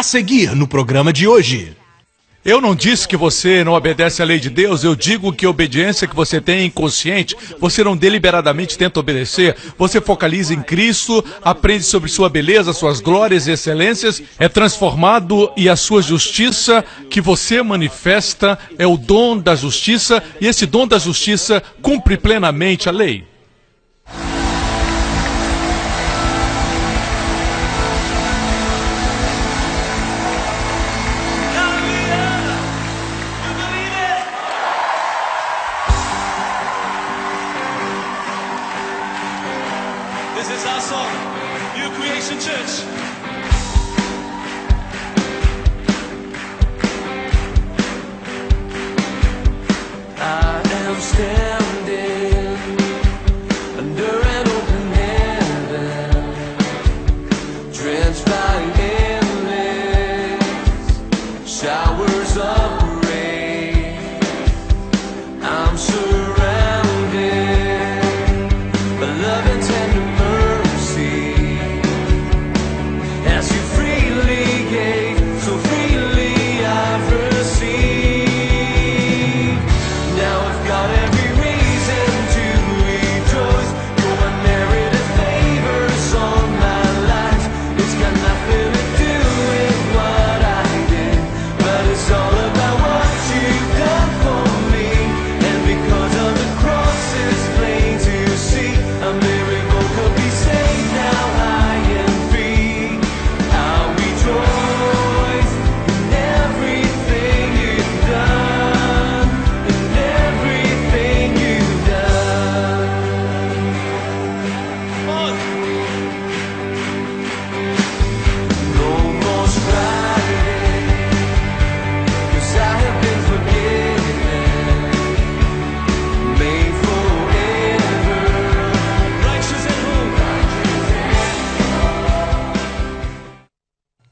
A seguir no programa de hoje. Eu não disse que você não obedece à lei de Deus, eu digo que a obediência que você tem é inconsciente, você não deliberadamente tenta obedecer, você focaliza em Cristo, aprende sobre sua beleza, suas glórias e excelências, é transformado e a sua justiça que você manifesta é o dom da justiça e esse dom da justiça cumpre plenamente a lei.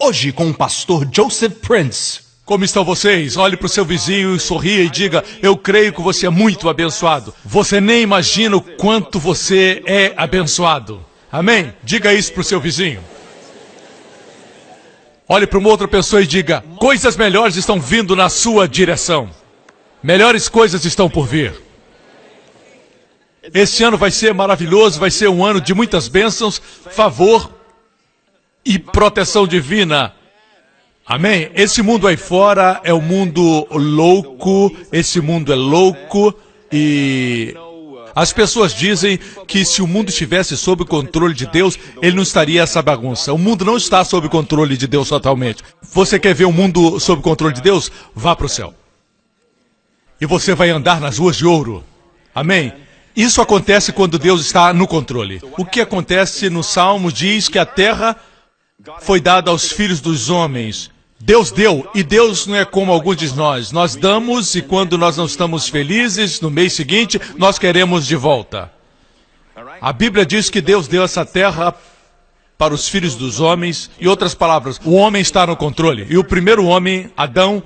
Hoje com o pastor Joseph Prince. Como estão vocês? Olhe para o seu vizinho e sorria e diga: eu creio que você é muito abençoado. Você nem imagina o quanto você é abençoado. Amém? Diga isso para o seu vizinho. Olhe para uma outra pessoa e diga: coisas melhores estão vindo na sua direção. Melhores coisas estão por vir. Esse ano vai ser maravilhoso, vai ser um ano de muitas bênçãos, favor e proteção divina. Amém? Esse mundo aí fora é um mundo louco, esse mundo é louco e as pessoas dizem que se o mundo estivesse sob o controle de Deus, ele não estaria essa bagunça. O mundo não está sob o controle de Deus totalmente. Você quer ver o mundo sob o controle de Deus? Vá para o céu. E você vai andar nas ruas de ouro. Amém? Isso acontece quando Deus está no controle. O que acontece no Salmo diz que a terra foi dada aos filhos dos homens. Deus deu, e Deus não é como alguns de nós. Nós damos, e quando nós não estamos felizes, no mês seguinte, nós queremos de volta. A Bíblia diz que Deus deu essa terra para os filhos dos homens. Em outras palavras, o homem está no controle. E o primeiro homem, Adão,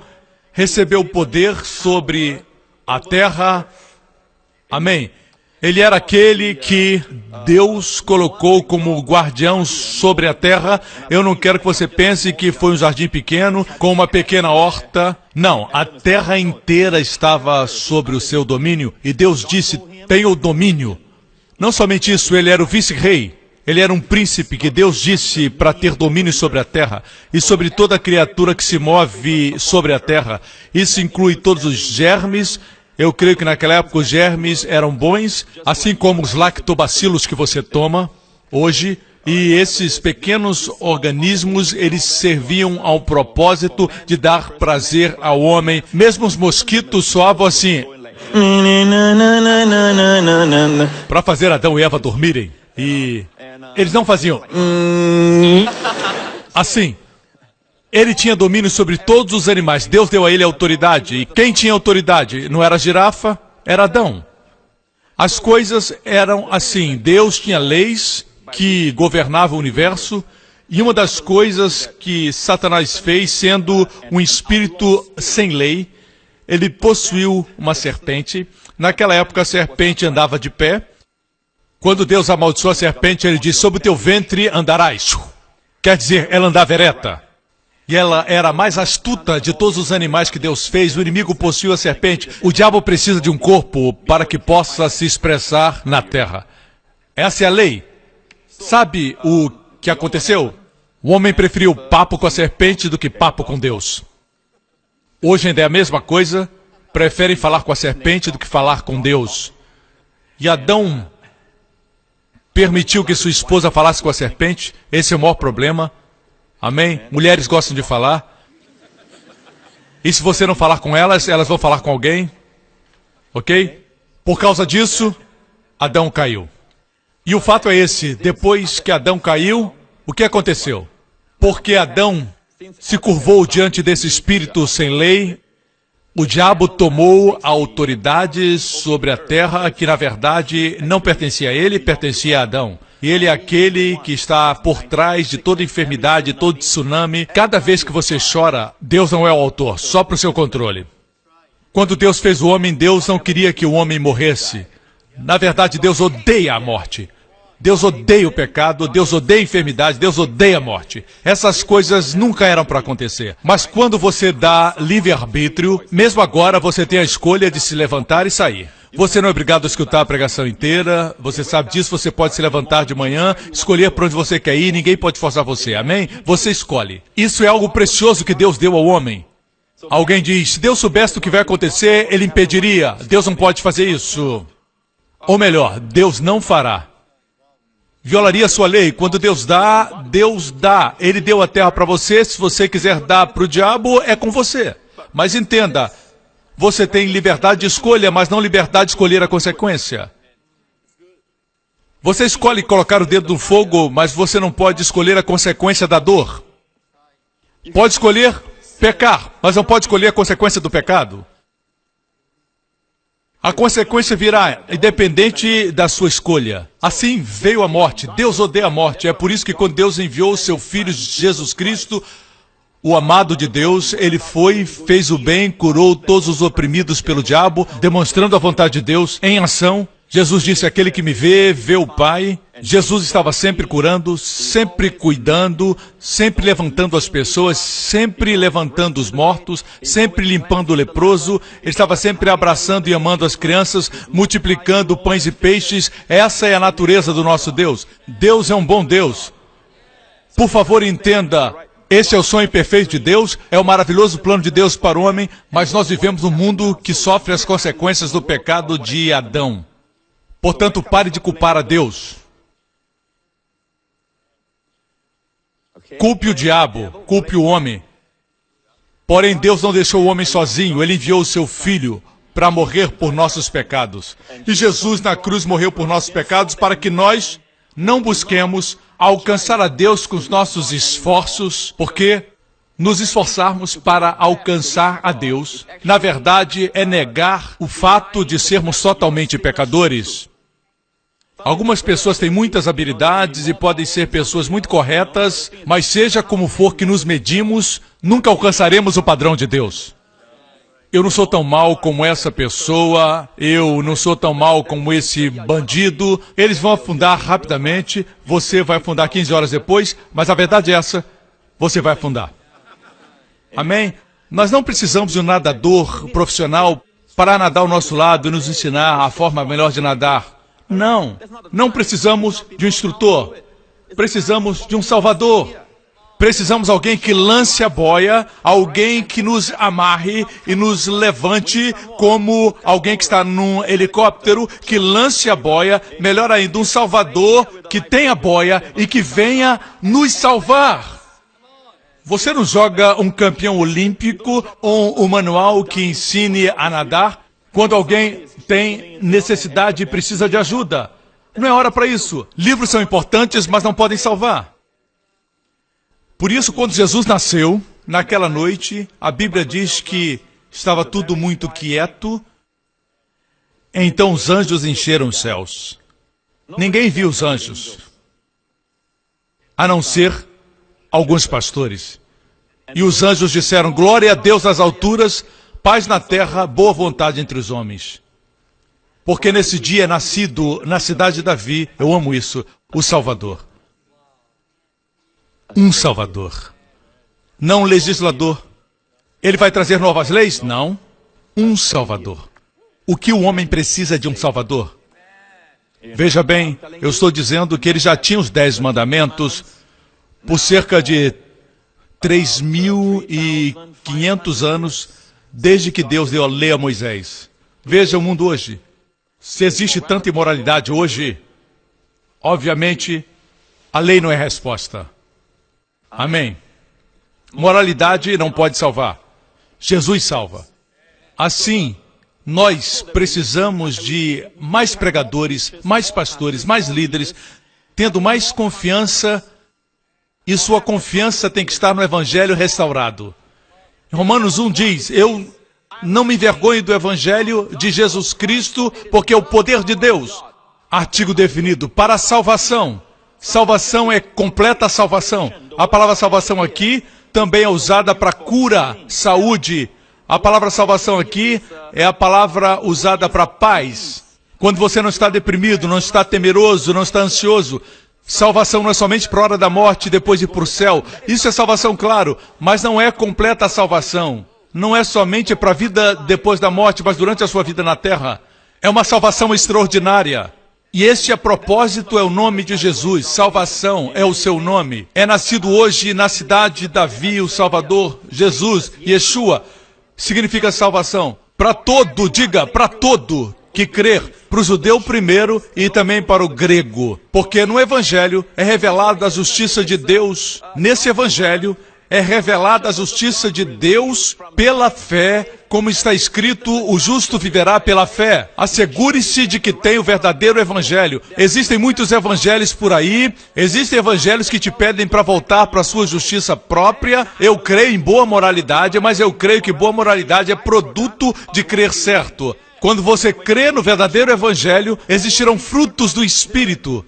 recebeu o poder sobre a terra. Amém? Ele era aquele que Deus colocou como guardião sobre a terra. Eu não quero que você pense que foi um jardim pequeno, com uma pequena horta. Não, a terra inteira estava sobre o seu domínio. E Deus disse: tenha o domínio. Não somente isso, ele era o vice-rei. Ele era um príncipe que Deus disse para ter domínio sobre a terra. E sobre toda criatura que se move sobre a terra. Isso inclui todos os germes. Eu creio que naquela época os germes eram bons, assim como os lactobacilos que você toma hoje. E esses pequenos organismos, eles serviam ao propósito de dar prazer ao homem. Mesmo os mosquitos soavam assim, para fazer Adão e Eva dormirem. E eles não faziam assim. Ele tinha domínio sobre todos os animais. Deus deu a ele autoridade. E quem tinha autoridade? Não era a girafa, era Adão. As coisas eram assim. Deus tinha leis que governavam o universo. E uma das coisas que Satanás fez, sendo um espírito sem lei, ele possuiu uma serpente. Naquela época a serpente andava de pé. Quando Deus amaldiçoou a serpente, ele disse: sobre o teu ventre andarás. Quer dizer, ela andava ereta. E ela era a mais astuta de todos os animais que Deus fez. O inimigo possuiu a serpente. O diabo precisa de um corpo para que possa se expressar na terra. Essa é a lei. Sabe o que aconteceu? O homem preferiu papo com a serpente do que papo com Deus. Hoje ainda é a mesma coisa. Preferem falar com a serpente do que falar com Deus. E Adão permitiu que sua esposa falasse com a serpente. Esse é o maior problema. Amém? Mulheres gostam de falar. E se você não falar com elas, elas vão falar com alguém. Ok? Por causa disso, Adão caiu. E o fato é esse. Depois que Adão caiu, o que aconteceu? Porque Adão se curvou diante desse espírito sem lei, o diabo tomou a autoridade sobre a terra que, na verdade, não pertencia a ele, pertencia a Adão. E ele é aquele que está por trás de toda enfermidade, todo tsunami. Cada vez que você chora, Deus não é o autor, só para o seu controle. Quando Deus fez o homem, Deus não queria que o homem morresse. Na verdade, Deus odeia a morte. Deus odeia o pecado, Deus odeia a enfermidade, Deus odeia a morte. Essas coisas nunca eram para acontecer. Mas quando você dá livre-arbítrio, mesmo agora você tem a escolha de se levantar e sair. Você não é obrigado a escutar a pregação inteira, você sabe disso, você pode se levantar de manhã, escolher para onde você quer ir, ninguém pode forçar você, amém? Você escolhe. Isso é algo precioso que Deus deu ao homem. Alguém diz, se Deus soubesse o que vai acontecer, ele impediria. Deus não pode fazer isso. Ou melhor, Deus não fará. Violaria a sua lei. Quando Deus dá, Deus dá. Ele deu a terra para você. Se você quiser dar para o diabo, é com você. Mas entenda, você tem liberdade de escolha, mas não liberdade de escolher a consequência. Você escolhe colocar o dedo no fogo, mas você não pode escolher a consequência da dor. Pode escolher pecar, mas não pode escolher a consequência do pecado. A consequência virá, independente da sua escolha. Assim veio a morte. Deus odeia a morte. É por isso que quando Deus enviou o seu Filho Jesus Cristo, o amado de Deus, ele foi, fez o bem, curou todos os oprimidos pelo diabo, demonstrando a vontade de Deus em ação. Jesus disse, aquele que me vê, vê o Pai. Jesus estava sempre curando, sempre cuidando, sempre levantando as pessoas, sempre levantando os mortos, sempre limpando o leproso. Ele estava sempre abraçando e amando as crianças, multiplicando pães e peixes. Essa é a natureza do nosso Deus. Deus é um bom Deus. Por favor, entenda, esse é o sonho perfeito de Deus, é o maravilhoso plano de Deus para o homem, mas nós vivemos num mundo que sofre as consequências do pecado de Adão. Portanto, pare de culpar a Deus. Culpe o diabo, culpe o homem. Porém, Deus não deixou o homem sozinho. Ele enviou o seu Filho para morrer por nossos pecados. E Jesus na cruz morreu por nossos pecados para que nós não busquemos alcançar a Deus com os nossos esforços, porque nos esforçarmos para alcançar a Deus, na verdade, é negar o fato de sermos totalmente pecadores. Algumas pessoas têm muitas habilidades e podem ser pessoas muito corretas, mas seja como for que nos medimos, nunca alcançaremos o padrão de Deus. Eu não sou tão mal como essa pessoa, eu não sou tão mal como esse bandido. Eles vão afundar rapidamente, você vai afundar 15 horas depois, mas a verdade é essa, você vai afundar. Amém? Nós não precisamos de um nadador profissional para nadar ao nosso lado e nos ensinar a forma melhor de nadar. Não precisamos de um instrutor. Precisamos de um salvador. Precisamos de alguém que lance a boia, alguém que nos amarre e nos levante como alguém que está num helicóptero, que lance a boia, melhor ainda, um salvador que tenha boia e que venha nos salvar. Você não joga um campeão olímpico ou um manual que ensine a nadar quando alguém tem necessidade e precisa de ajuda. Não é hora para isso. Livros são importantes, mas não podem salvar. Por isso, quando Jesus nasceu, naquela noite, a Bíblia diz que estava tudo muito quieto. Então os anjos encheram os céus. Ninguém viu os anjos, a não ser alguns pastores. E os anjos disseram, glória a Deus nas alturas, paz na terra, boa vontade entre os homens. Porque nesse dia é nascido na cidade de Davi, eu amo isso, o Salvador. Um Salvador. não um legislador. Ele vai trazer novas leis? Não. Um Salvador. O que o homem precisa de um Salvador? Veja bem, eu estou dizendo que ele já tinha os 10 mandamentos por cerca de 3.500 anos, desde que Deus deu a lei a Moisés. Veja o mundo hoje. Se existe tanta imoralidade hoje, obviamente, a lei não é a resposta. Amém. Moralidade não pode salvar. Jesus salva. Assim, nós precisamos de mais pregadores, mais pastores, mais líderes, tendo mais confiança, e sua confiança tem que estar no Evangelho restaurado. Romanos 1 diz, eu não me envergonho do Evangelho de Jesus Cristo, porque é o poder de Deus. Artigo definido, para a salvação. Salvação é completa salvação. A palavra salvação aqui também é usada para cura, saúde. A palavra salvação aqui é a palavra usada para paz. Quando você não está deprimido, não está temeroso, não está ansioso. Salvação não é somente para a hora da morte e depois ir para o céu. Isso é salvação, claro, mas não é completa a salvação. Não é somente para a vida depois da morte, mas durante a sua vida na terra. É uma salvação extraordinária. E este a propósito é o nome de Jesus. Salvação é o seu nome. É nascido hoje na cidade de Davi, o Salvador, Jesus, Yeshua. Significa salvação. Para todo, diga, para todo que crer. Para o judeu primeiro e também para o grego. Porque no Evangelho é revelada a justiça de Deus. Nesse Evangelho é revelada a justiça de Deus pela fé, como está escrito, o justo viverá pela fé. Assegure-se de que tem o verdadeiro evangelho. Existem muitos evangelhos por aí, existem evangelhos que te pedem para voltar para a sua justiça própria. Eu creio em boa moralidade, mas eu creio que boa moralidade é produto de crer certo. Quando você crê no verdadeiro evangelho, existirão frutos do Espírito.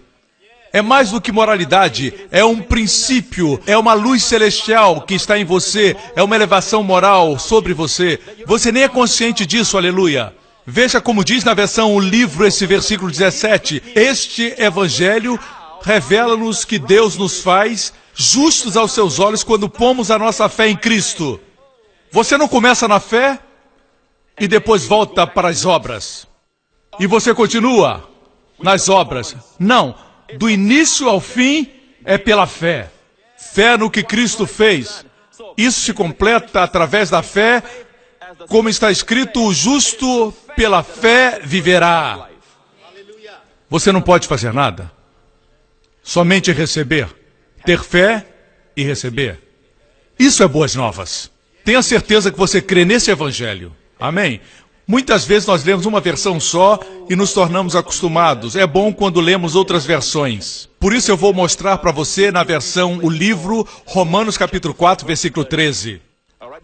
É mais do que moralidade, é um princípio, é uma luz celestial que está em você, é uma elevação moral sobre você. Você nem é consciente disso, aleluia. Veja como diz na versão O Livro, esse versículo 17. Este evangelho revela-nos que Deus nos faz justos aos seus olhos quando pomos a nossa fé em Cristo. Você não começa na fé e depois volta para as obras. E você continua nas obras. Não. Do início ao fim é pela fé. Fé no que Cristo fez. Isso se completa através da fé, como está escrito, o justo pela fé viverá. Você não pode fazer nada. Somente receber. Ter fé e receber. Isso é boas novas. Tenha certeza que você crê nesse evangelho. Amém? Muitas vezes nós lemos uma versão só e nos tornamos acostumados. É bom quando lemos outras versões. Por isso eu vou mostrar para você na versão O Livro, Romanos capítulo 4, versículo 13.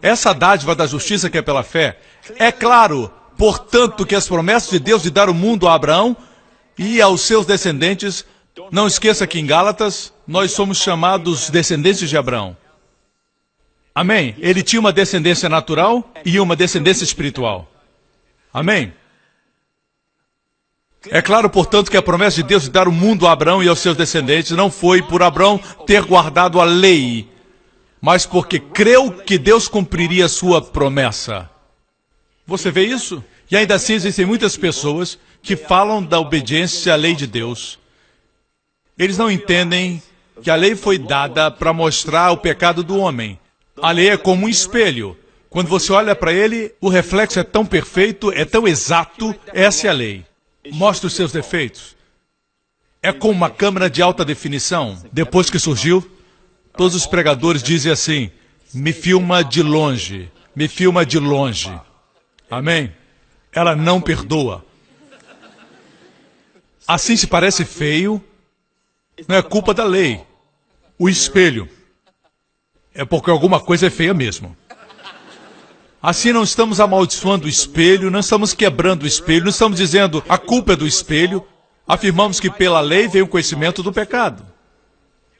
Essa dádiva da justiça que é pela fé. É claro, portanto, que as promessas de Deus de dar o mundo a Abraão e aos seus descendentes, não esqueça que em Gálatas nós somos chamados descendentes de Abraão. Amém? Ele tinha uma descendência natural e uma descendência espiritual. Amém? É claro, portanto, que a promessa de Deus de dar o mundo a Abraão e aos seus descendentes não foi por Abraão ter guardado a lei, mas porque creu que Deus cumpriria a sua promessa. Você vê isso? E ainda assim existem muitas pessoas que falam da obediência à lei de Deus. Eles não entendem que a lei foi dada para mostrar o pecado do homem. A lei é como um espelho. Quando você olha para ele, o reflexo é tão perfeito, é tão exato. Essa é a lei. Mostra os seus defeitos. É como uma câmera de alta definição. Depois que surgiu, todos os pregadores dizem assim, me filma de longe, me filma de longe. Amém? Ela não perdoa. Assim se parece feio, não é culpa da lei. O espelho. É porque alguma coisa é feia mesmo. Assim não estamos amaldiçoando o espelho, não estamos quebrando o espelho, não estamos dizendo a culpa é do espelho. Afirmamos que pela lei veio o conhecimento do pecado.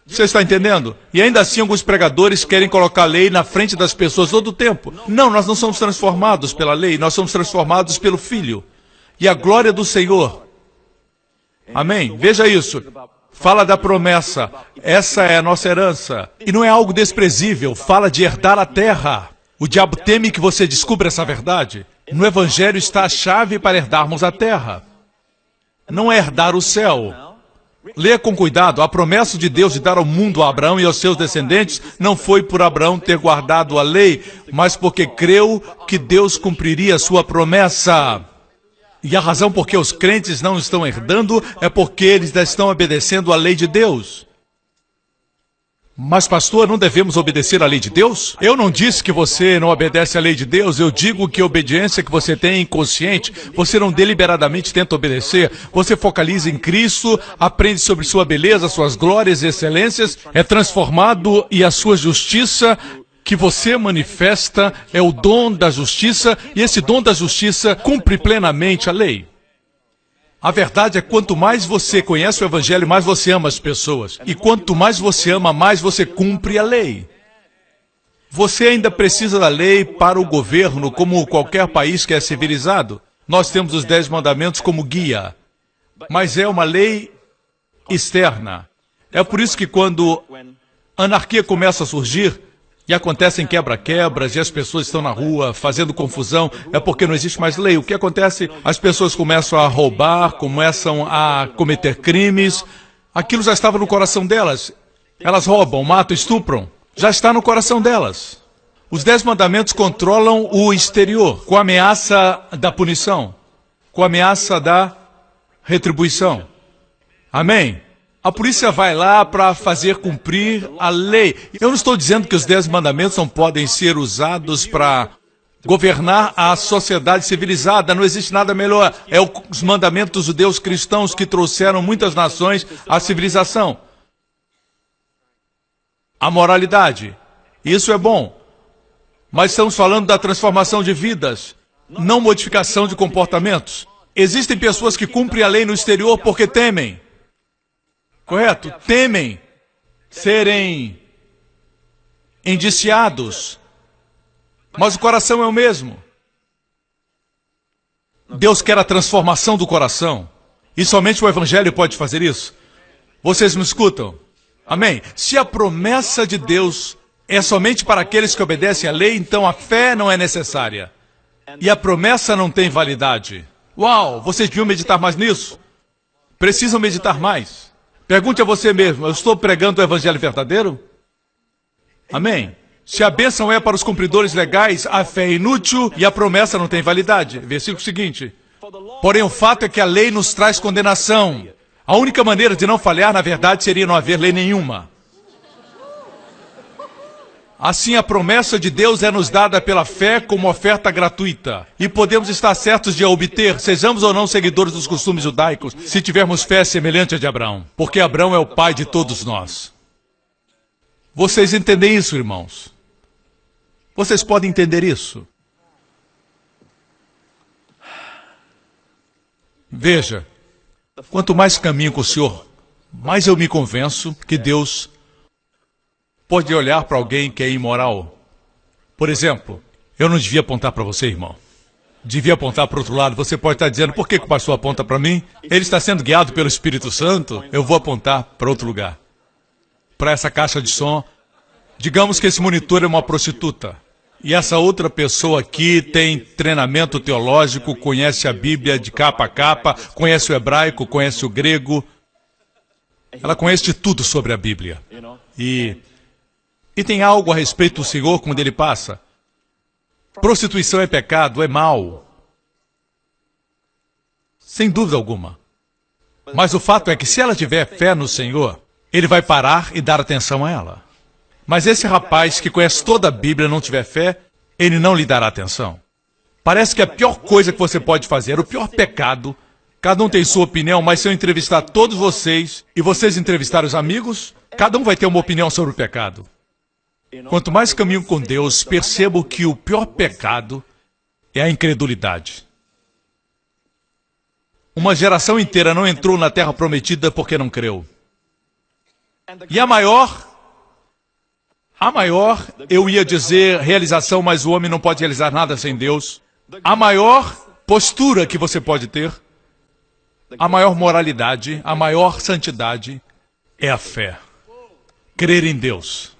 Você está entendendo? E ainda assim alguns pregadores querem colocar a lei na frente das pessoas todo o tempo. Não, nós não somos transformados pela lei, nós somos transformados pelo Filho. E a glória do Senhor. Amém? Veja isso. Fala da promessa. Essa é a nossa herança. E não é algo desprezível. Fala de herdar a terra. O diabo teme que você descubra essa verdade. No Evangelho está a chave para herdarmos a terra. Não é herdar o céu. Leia com cuidado. A promessa de Deus de dar ao mundo a Abraão e aos seus descendentes não foi por Abraão ter guardado a lei, mas porque creu que Deus cumpriria a sua promessa. E a razão por que os crentes não estão herdando é porque eles estão obedecendo à lei de Deus. Mas, pastor, não devemos obedecer à lei de Deus? Eu não disse que você não obedece à lei de Deus. Eu digo que a obediência que você tem é inconsciente. Você não deliberadamente tenta obedecer. Você focaliza em Cristo, aprende sobre sua beleza, suas glórias e excelências, é transformado e a sua justiça que você manifesta é o dom da justiça, e esse dom da justiça cumpre plenamente a lei. A verdade é que quanto mais você conhece o Evangelho, mais você ama as pessoas. E quanto mais você ama, mais você cumpre a lei. Você ainda precisa da lei para o governo, como qualquer país que é civilizado. Nós temos os 10 mandamentos como guia. Mas é uma lei externa. É por isso que quando a anarquia começa a surgir, e acontecem quebra-quebras, e as pessoas estão na rua fazendo confusão, é porque não existe mais lei. O que acontece? As pessoas começam a roubar, começam a cometer crimes. Aquilo já estava no coração delas. Elas roubam, matam, estupram. Já está no coração delas. Os 10 mandamentos controlam o exterior, com a ameaça da punição, com a ameaça da retribuição. Amém? A polícia vai lá para fazer cumprir a lei. Eu não estou dizendo que os 10 mandamentos não podem ser usados para governar a sociedade civilizada. Não existe nada melhor. É os mandamentos judeus cristãos que trouxeram muitas nações à civilização. A moralidade. Isso é bom. Mas estamos falando da transformação de vidas, não modificação de comportamentos. Existem pessoas que cumprem a lei no exterior porque temem. Correto? Temem serem indiciados. Mas o coração é o mesmo. Deus quer a transformação do coração. E somente o Evangelho pode fazer isso. Vocês me escutam? Amém? Se a promessa de Deus é somente para aqueles que obedecem à lei, então a fé não é necessária. E a promessa não tem validade. Uau! Vocês deviam meditar mais nisso? Precisam meditar mais. Pergunte a você mesmo, eu estou pregando o Evangelho verdadeiro? Amém? Se a bênção é para os cumpridores legais, a fé é inútil e a promessa não tem validade. Versículo seguinte. Porém, o fato é que a lei nos traz condenação. A única maneira de não falhar, na verdade, seria não haver lei nenhuma. Assim, a promessa de Deus é nos dada pela fé como oferta gratuita. E podemos estar certos de a obter, sejamos ou não seguidores dos costumes judaicos, se tivermos fé semelhante à de Abraão. Porque Abraão é o pai de todos nós. Vocês entendem isso, irmãos? Vocês podem entender isso? Veja, quanto mais caminho com o Senhor, mais eu me convenço que Deus pode olhar para alguém que é imoral. Por exemplo, eu não devia apontar para você, irmão. Devia apontar para o outro lado. Você pode estar dizendo, por que o pastor aponta para mim? Ele está sendo guiado pelo Espírito Santo. Eu vou apontar para outro lugar. Para essa caixa de som. Digamos que esse monitor é uma prostituta. E essa outra pessoa aqui tem treinamento teológico, conhece a Bíblia de capa a capa, conhece o hebraico, conhece o grego. Ela conhece de tudo sobre a Bíblia. E tem algo a respeito do Senhor quando ele passa. Prostituição é pecado, é mal. Sem dúvida alguma. Mas o fato é que se ela tiver fé no Senhor, ele vai parar e dar atenção a ela. Mas esse rapaz que conhece toda a Bíblia não tiver fé, ele não lhe dará atenção. Parece que a pior coisa que você pode fazer, o pior pecado, cada um tem sua opinião, mas se eu entrevistar todos vocês e vocês entrevistarem os amigos, cada um vai ter uma opinião sobre o pecado. Quanto mais caminho com Deus, percebo que o pior pecado é a incredulidade. Uma geração inteira não entrou na terra prometida porque não creu. E a maior, eu ia dizer realização, mas o homem não pode realizar nada sem Deus. A maior postura que você pode ter, a maior moralidade, a maior santidade, é a fé. Crer em Deus.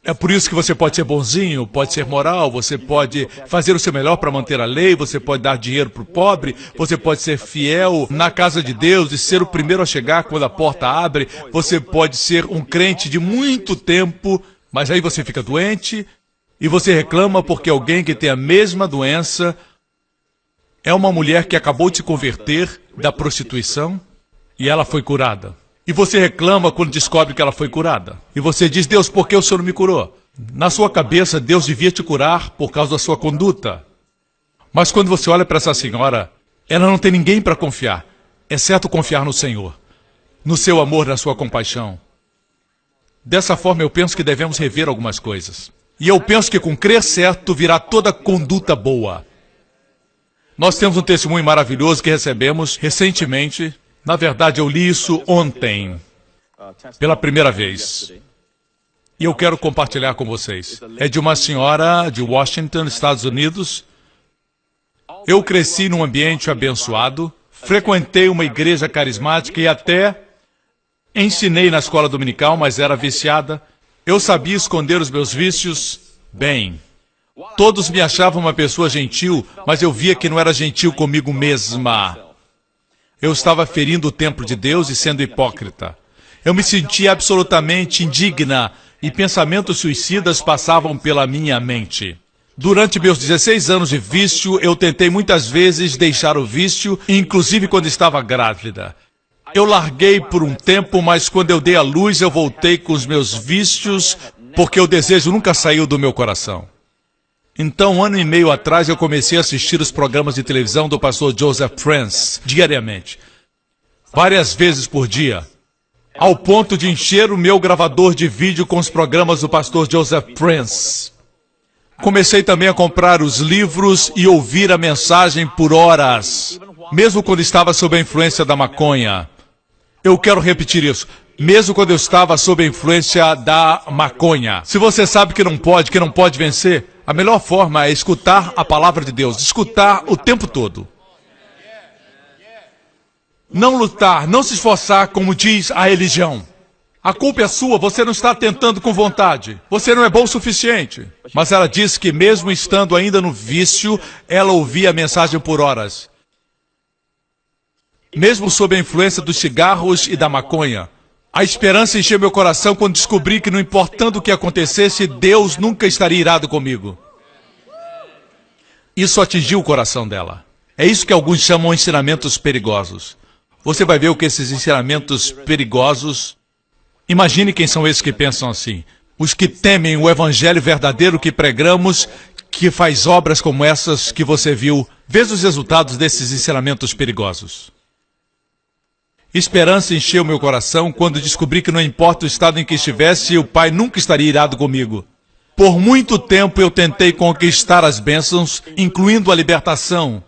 É por isso que você pode ser bonzinho, pode ser moral, você pode fazer o seu melhor para manter a lei, você pode dar dinheiro para o pobre, você pode ser fiel na casa de Deus e ser o primeiro a chegar quando a porta abre, você pode ser um crente de muito tempo, mas aí você fica doente e você reclama porque alguém que tem a mesma doença é uma mulher que acabou de se converter da prostituição e ela foi curada. E você reclama quando descobre que ela foi curada. E você diz, Deus, por que o Senhor não me curou? Na sua cabeça, Deus devia te curar por causa da sua conduta. Mas quando você olha para essa senhora, ela não tem ninguém para confiar, exceto confiar no Senhor, no seu amor, na sua compaixão. Dessa forma, eu penso que devemos rever algumas coisas. E eu penso que com crer certo virá toda conduta boa. Nós temos um testemunho maravilhoso que recebemos recentemente. Na verdade, eu li isso ontem, pela primeira vez. E eu quero compartilhar com vocês. É de uma senhora de Washington, Estados Unidos. Eu cresci num ambiente abençoado, frequentei uma igreja carismática e até ensinei na escola dominical, mas era viciada. Eu sabia esconder os meus vícios bem. Todos me achavam uma pessoa gentil, mas eu via que não era gentil comigo mesma. Eu estava ferindo o templo de Deus e sendo hipócrita. Eu me sentia absolutamente indigna e pensamentos suicidas passavam pela minha mente. Durante meus 16 anos de vício, eu tentei muitas vezes deixar o vício, inclusive quando estava grávida. Eu larguei por um tempo, mas quando eu dei à luz, eu voltei com os meus vícios, porque o desejo nunca saiu do meu coração. Então, 1 ano e meio atrás, eu comecei a assistir os programas de televisão do pastor Joseph Prince, diariamente, várias vezes por dia, ao ponto de encher o meu gravador de vídeo com os programas do pastor Joseph Prince. Comecei também a comprar os livros e ouvir a mensagem por horas, mesmo quando estava sob a influência da maconha. Eu quero repetir isso. Mesmo quando eu estava sob a influência da maconha. Se você sabe que não pode vencer, a melhor forma é escutar a palavra de Deus, escutar o tempo todo. Não lutar, não se esforçar, como diz a religião. A culpa é sua, você não está tentando com vontade. Você não é bom o suficiente. Mas ela disse que mesmo estando ainda no vício, ela ouvia a mensagem por horas. Mesmo sob a influência dos cigarros e da maconha. A esperança encheu meu coração quando descobri que, não importando o que acontecesse, Deus nunca estaria irado comigo. Isso atingiu o coração dela. É isso que alguns chamam ensinamentos perigosos. Você vai ver o que esses ensinamentos perigosos... Imagine quem são esses que pensam assim. Os que temem o evangelho verdadeiro que pregamos, que faz obras como essas que você viu. Veja os resultados desses ensinamentos perigosos. Esperança encheu meu coração quando descobri que não importa o estado em que estivesse, o Pai nunca estaria irado comigo. Por muito tempo eu tentei conquistar as bênçãos, incluindo a libertação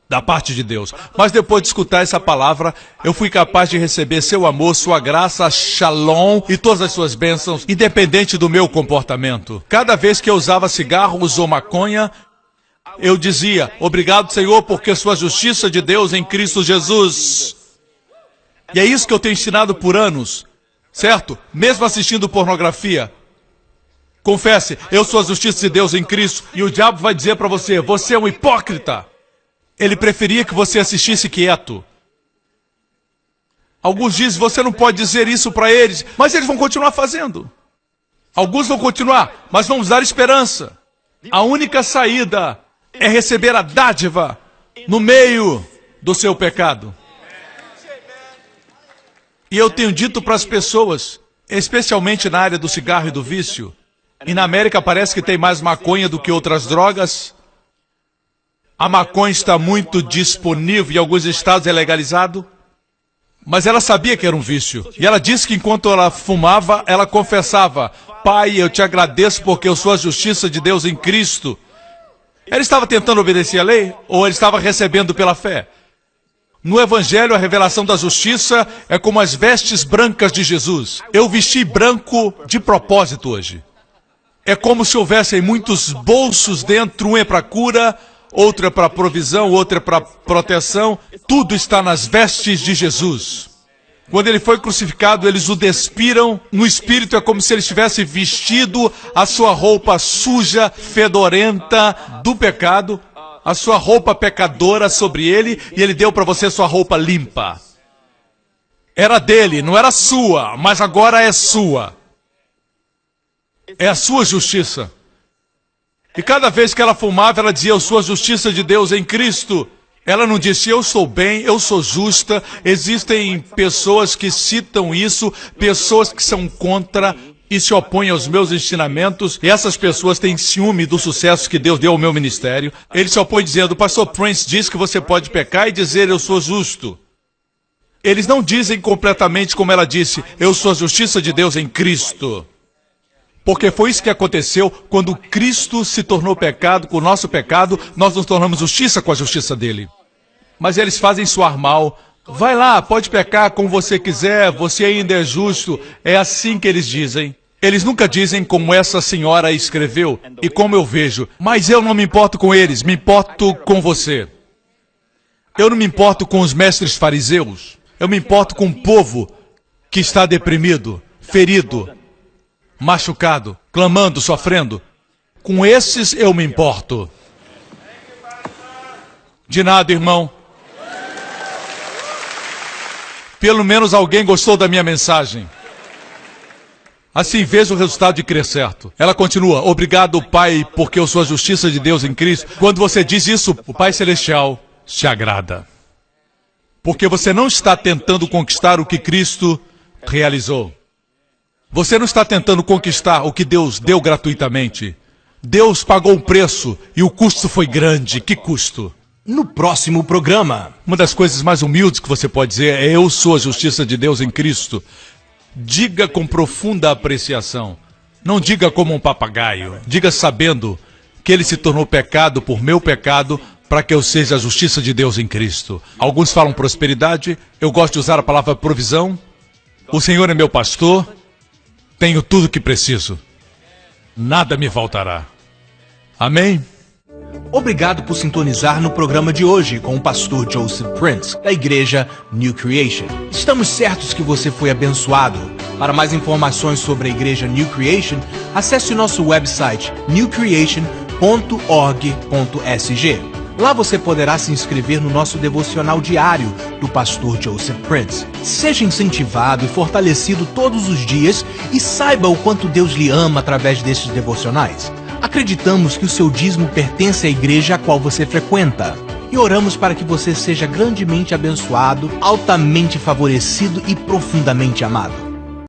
da parte de Deus. Mas depois de escutar essa palavra, eu fui capaz de receber seu amor, sua graça, shalom e todas as suas bênçãos, independente do meu comportamento. Cada vez que eu usava cigarros ou maconha, eu dizia, obrigado, Senhor, porque sua justiça de Deus em Cristo Jesus... E é isso que eu tenho ensinado por anos, certo? Mesmo assistindo pornografia. Confesse, eu sou a justiça de Deus em Cristo. E o diabo vai dizer para você, você é um hipócrita. Ele preferia que você assistisse quieto. Alguns dizem, você não pode dizer isso para eles, mas eles vão continuar fazendo. Alguns vão continuar, mas vamos dar esperança. A única saída é receber a dádiva no meio do seu pecado. E eu tenho dito para as pessoas, especialmente na área do cigarro e do vício, e na América parece que tem mais maconha do que outras drogas. A maconha está muito disponível, em alguns estados é legalizado. Mas ela sabia que era um vício. E ela disse que enquanto ela fumava, ela confessava, Pai, eu te agradeço porque eu sou a justiça de Deus em Cristo. Ela estava tentando obedecer a lei ou ela estava recebendo pela fé? No Evangelho, a revelação da justiça é como as vestes brancas de Jesus. Eu vesti branco de propósito hoje. É como se houvessem muitos bolsos dentro, um é para cura, outro é para provisão, outro é para proteção. Tudo está nas vestes de Jesus. Quando ele foi crucificado, eles o despiram. No espírito é como se ele tivesse vestido a sua roupa suja, fedorenta do pecado, a sua roupa pecadora sobre ele, e ele deu para você sua roupa limpa. Era dele, não era sua, mas agora é sua. É a sua justiça. E cada vez que ela fumava, ela dizia: eu sou a justiça de Deus em Cristo. Ela não disse: eu sou bem, eu sou justa. Existem pessoas que citam isso, pessoas que são contra e se opõem aos meus ensinamentos. E essas pessoas têm ciúme do sucesso que Deus deu ao meu ministério. Eles se opõem dizendo: o pastor Prince diz que você pode pecar e dizer eu sou justo. Eles não dizem completamente como ela disse: eu sou a justiça de Deus em Cristo. Porque foi isso que aconteceu quando Cristo se tornou pecado com o nosso pecado, nós nos tornamos justiça com a justiça dele. Mas eles fazem soar mal. Vai lá, pode pecar como você quiser, você ainda é justo. É assim que eles dizem. Eles nunca dizem como essa senhora escreveu e como eu vejo. Mas eu não me importo com eles, me importo com você. Eu não me importo com os mestres fariseus. Eu me importo com o povo que está deprimido, ferido, machucado, clamando, sofrendo. Com esses eu me importo. De nada, irmão. Pelo menos alguém gostou da minha mensagem. Assim vejo o resultado de crer certo. Ela continua: obrigado, Pai, porque eu sou a justiça de Deus em Cristo. Quando você diz isso, o Pai Celestial se agrada. Porque você não está tentando conquistar o que Cristo realizou. Você não está tentando conquistar o que Deus deu gratuitamente. Deus pagou um preço e o custo foi grande. Que custo? No próximo programa. Uma das coisas mais humildes que você pode dizer é: eu sou a justiça de Deus em Cristo. Diga com profunda apreciação. Não diga como um papagaio. Diga sabendo que ele se tornou pecado por meu pecado para que eu seja a justiça de Deus em Cristo. Alguns falam prosperidade. Eu gosto de usar a palavra provisão. O Senhor é meu pastor. Tenho tudo o que preciso. Nada me faltará. Amém? Obrigado por sintonizar no programa de hoje com o pastor Joseph Prince, da igreja New Creation. Estamos certos que você foi abençoado. Para mais informações sobre a igreja New Creation, acesse o nosso website newcreation.org.sg. Lá você poderá se inscrever no nosso devocional diário do pastor Joseph Prince. Seja incentivado e fortalecido todos os dias e saiba o quanto Deus lhe ama através destes devocionais. Acreditamos que o seu dízimo pertence à igreja a qual você frequenta. E oramos para que você seja grandemente abençoado, altamente favorecido e profundamente amado.